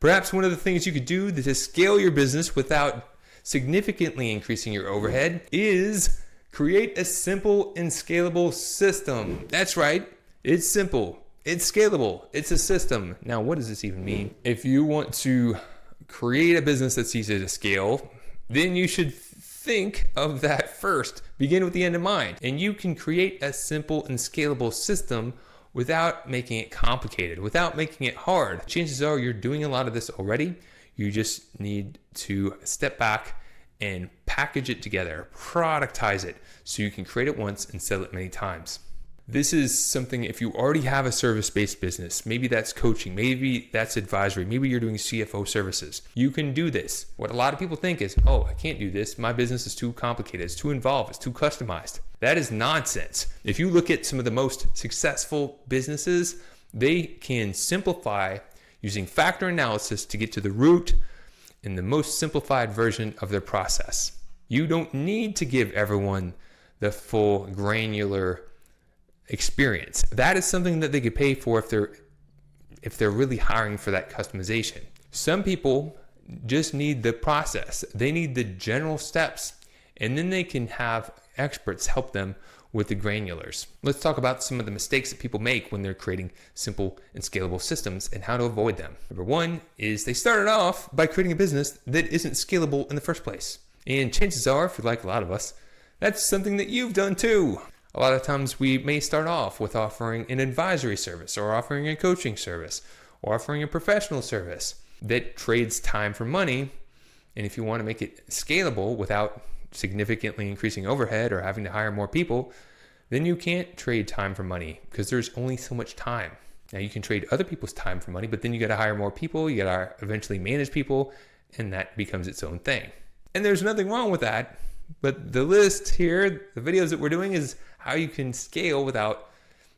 Perhaps one of the things you could do to scale your business without significantly increasing your overhead is create a simple and scalable system. That's right. It's simple. It's scalable. It's a system. Now, what does this even mean? If you want to create a business that's easy to scale, then you should think of that first. Begin with the end in mind. And you can create a simple and scalable system without making it complicated, without making it hard. Chances are you're doing a lot of this already. You just need to step back and package it together, productize it, so you can create it once and sell it many times. This is something, if you already have a service-based business, maybe that's coaching, maybe that's advisory, maybe you're doing CFO services, you can do this. What a lot of people think is, oh, I can't do this. My business is too complicated. It's too involved. It's too customized. That is nonsense. If you look at some of the most successful businesses, they can simplify using factor analysis to get to the root in the most simplified version of their process. You don't need to give everyone the full granular experience. That is something that they could pay for if they're really hiring for that customization. Some people just need the process. They need the general steps, and then they can have experts help them with the granulars. Let's talk about some of the mistakes that people make when they're creating simple and scalable systems and how to avoid them. Number one is they started off by creating a business that isn't scalable in the first place. And chances are, if you're like a lot of us, that's something that you've done too. A lot of times we may start off with offering an advisory service or offering a coaching service or offering a professional service that trades time for money. And if you want to make it scalable without significantly increasing overhead or having to hire more people, then you can't trade time for money because there's only so much time. Now you can trade other people's time for money, but then you got to hire more people, you got to eventually manage people, and that becomes its own thing. And there's nothing wrong with that, but the list here, the videos that we're doing, is how you can scale without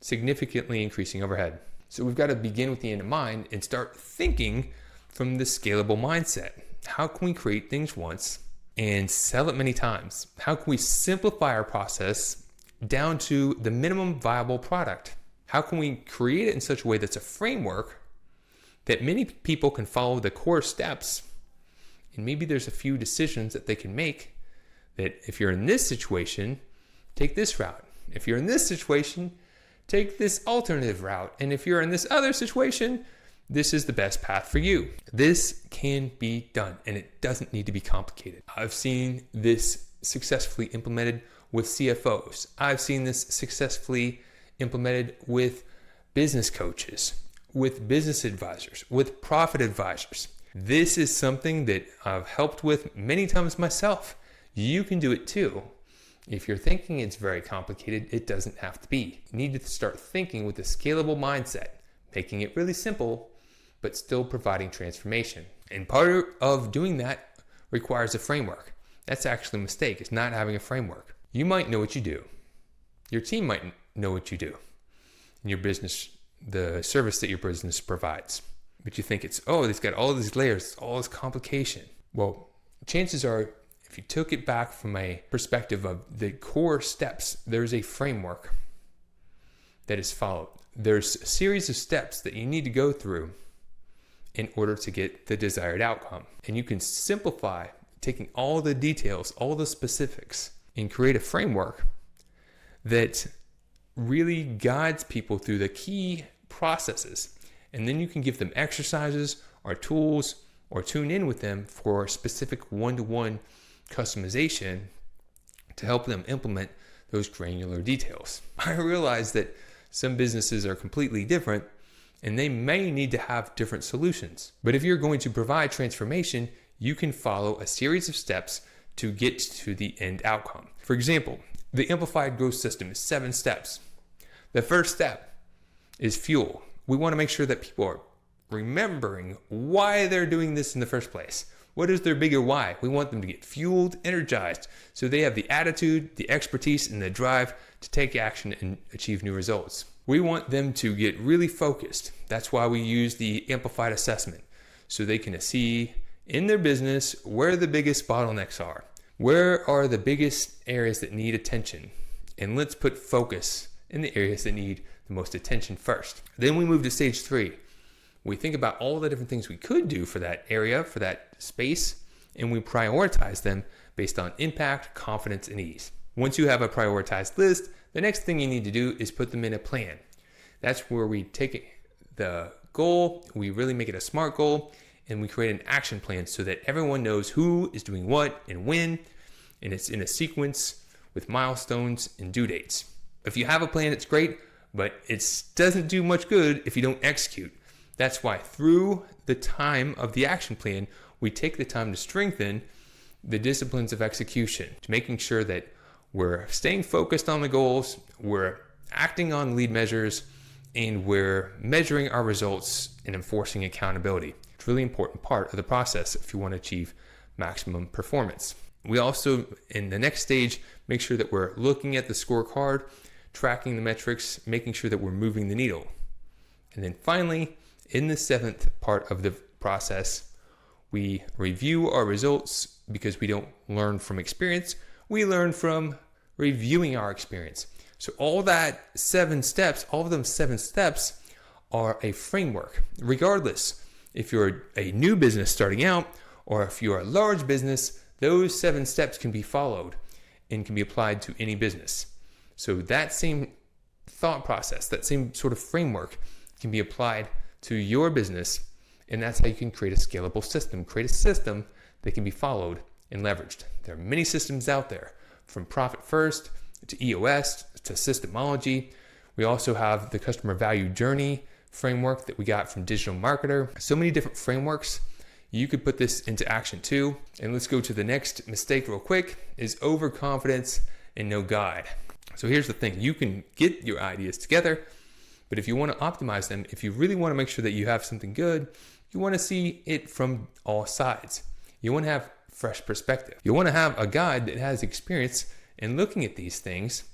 significantly increasing overhead. So we've got to begin with the end in mind and start thinking from the scalable mindset. How can we create things once and sell it many times? How can we simplify our process down to the minimum viable product? How can we create it in such a way that's a framework that many people can follow the core steps, and maybe there's a few decisions that they can make that if you're in this situation, take this route. If you're in this situation, take this alternative route. And if you're in this other situation, this is the best path for you. This can be done, and it doesn't need to be complicated. I've seen this successfully implemented with CFOs. I've seen this successfully implemented with business coaches, with business advisors, with profit advisors. This is something that I've helped with many times myself. You can do it too. If you're thinking it's very complicated, it doesn't have to be. You need to start thinking with a scalable mindset, making it really simple, but still providing transformation. And part of doing that requires a framework. That's actually a mistake. It's not having a framework. You might know what you do. Your team might know what you do in your business, the service that your business provides. But you think it's, oh, it's got all these layers, all this complication. Well, chances are, if you took it back from a perspective of the core steps, there's a framework that is followed. There's a series of steps that you need to go through in order to get the desired outcome. And you can simplify, taking all the details, all the specifics, and create a framework that really guides people through the key processes. And then you can give them exercises or tools or tune in with them for specific one-to-one customization to help them implement those granular details. I realize that some businesses are completely different and they may need to have different solutions. But if you're going to provide transformation, you can follow a series of steps to get to the end outcome. For example, the Amplified growth system is 7 steps. The first step is fuel. We want to make sure that people are remembering why they're doing this in the first place. What is their bigger why? We want them to get fueled, energized, so they have the attitude, the expertise, and the drive to take action and achieve new results. We want them to get really focused. That's why we use the Amplified assessment, so they can see in their business where the biggest bottlenecks are. Where are the biggest areas that need attention? And let's put focus in the areas that need the most attention first. Then we move to stage 3. We think about all the different things we could do for that area, for that space, and we prioritize them based on impact, confidence, and ease. Once you have a prioritized list, the next thing you need to do is put them in a plan. That's where we take the goal, we really make it a SMART goal, and we create an action plan so that everyone knows who is doing what and when, and it's in a sequence with milestones and due dates. If you have a plan, it's great, but it doesn't do much good if you don't execute. That's why through the time of the action plan, we take the time to strengthen the disciplines of execution, to making sure that we're staying focused on the goals, we're acting on lead measures, and we're measuring our results and enforcing accountability. It's a really important part of the process if you want to achieve maximum performance. We also, in the next stage, make sure that we're looking at the scorecard, tracking the metrics, making sure that we're moving the needle. And then finally, in the 7th part of the process, we review our results because we don't learn from experience. We learn from reviewing our experience. So all of them 7 steps are a framework. Regardless, if you're a new business starting out or if you're a large business, those 7 steps can be followed and can be applied to any business. So that same thought process, that same sort of framework can be applied to your business, and that's how you can create a scalable system. Create a system that can be followed and leveraged. There are many systems out there, from Profit First to EOS to Systemology. We also have the customer value journey framework that we got from Digital Marketer. So many different frameworks. You could put this into action too. And let's go to the next mistake real quick, is overconfidence and no guide. So here's the thing, you can get your ideas together, but if you want to optimize them, if you really want to make sure that you have something good, you want to see it from all sides. You want to have fresh perspective. You want to have a guide that has experience in looking at these things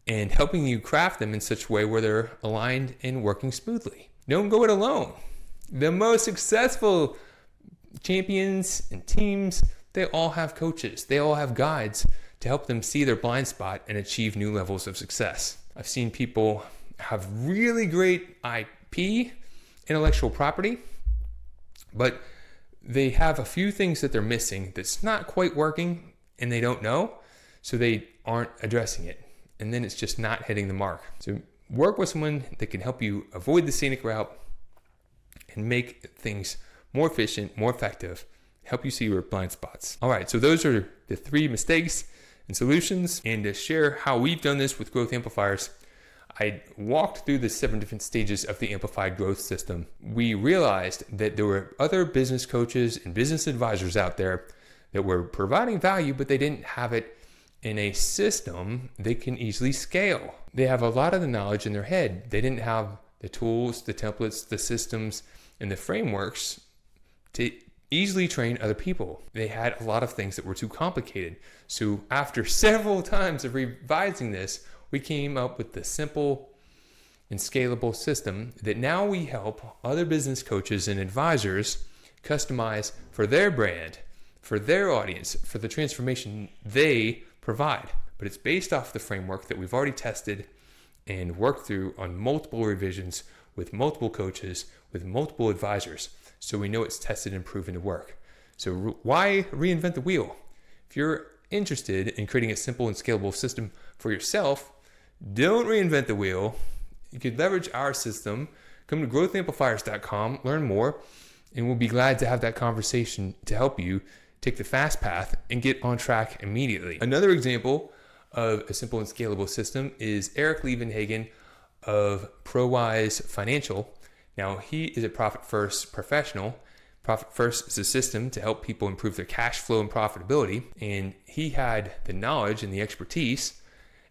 and helping you craft them in such a way where they're aligned and working smoothly. Don't go it alone. The most successful champions and teams, they all have coaches. They all have guides to help them see their blind spot and achieve new levels of success. I've seen people have really great IP, intellectual property, but they have a few things that they're missing that's not quite working and they don't know, so they aren't addressing it. And then it's just not hitting the mark. So work with someone that can help you avoid the scenic route and make things more efficient, more effective, help you see your blind spots. All right, so those are the 3 mistakes and solutions. And to share how we've done this with Growth Amplifiers, I walked through the 7 different stages of the amplified growth system. We realized that there were other business coaches and business advisors out there that were providing value, but they didn't have it in a system they can easily scale. They have a lot of the knowledge in their head. They didn't have the tools, the templates, the systems, and the frameworks to easily train other people. They had a lot of things that were too complicated. So after several times of revising this, we came up with the simple and scalable system that now we help other business coaches and advisors customize for their brand, for their audience, for the transformation they provide. But it's based off the framework that we've already tested and worked through on multiple revisions with multiple coaches, with multiple advisors. So we know it's tested and proven to work. So why reinvent the wheel? If you're interested in creating a simple and scalable system for yourself, don't reinvent the wheel. You could leverage our system. Come to growthamplifiers.com, learn more, and we'll be glad to have that conversation to help you take the fast path and get on track immediately. Another example of a simple and scalable system is Eric Liebenhagen of ProWise Financial. Now, he is a Profit First professional. Profit First is a system to help people improve their cash flow and profitability. And he had the knowledge and the expertise,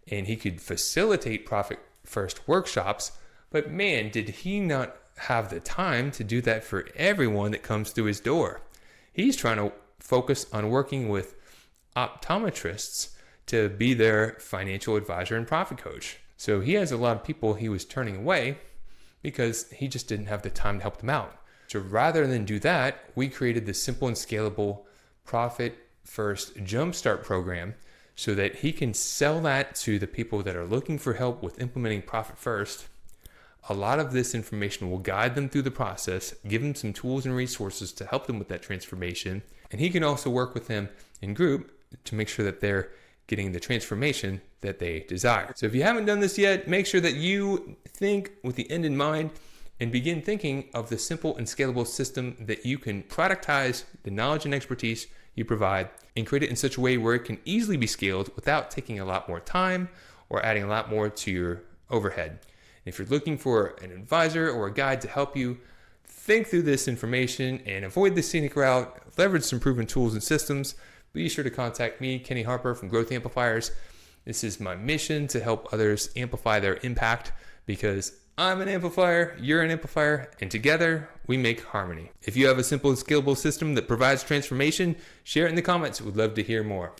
and he could facilitate Profit First workshops. But man, did he not have the time to do that for everyone that comes through his door. He's trying to focus on working with optometrists to be their financial advisor and profit coach. So he has a lot of people he was turning away because he just didn't have the time to help them out. So rather than do that, we created this simple and scalable Profit First Jumpstart program so that he can sell that to the people that are looking for help with implementing Profit First A lot of this information will guide them through the process, give them some tools and resources to help them with that transformation. And he can also work with them in group to make sure that they're getting the transformation that they desire. So if you haven't done this yet, make sure that you think with the end in mind and begin thinking of the simple and scalable system that you can productize the knowledge and expertise you provide and create it in such a way where it can easily be scaled without taking a lot more time or adding a lot more to your overhead. If you're looking for an advisor or a guide to help you think through this information and avoid the scenic route, leverage some proven tools and systems, be sure to contact me, Kenny Harper from Growth Amplifiers. This is my mission to help others amplify their impact because I'm an amplifier, you're an amplifier, and together we make harmony. If you have a simple and scalable system that provides transformation, share it in the comments. We'd love to hear more.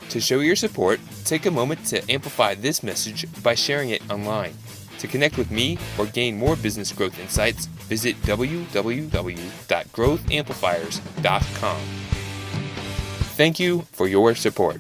To show your support, take a moment to amplify this message by sharing it online. To connect with me or gain more business growth insights, visit www.growthamplifiers.com. Thank you for your support.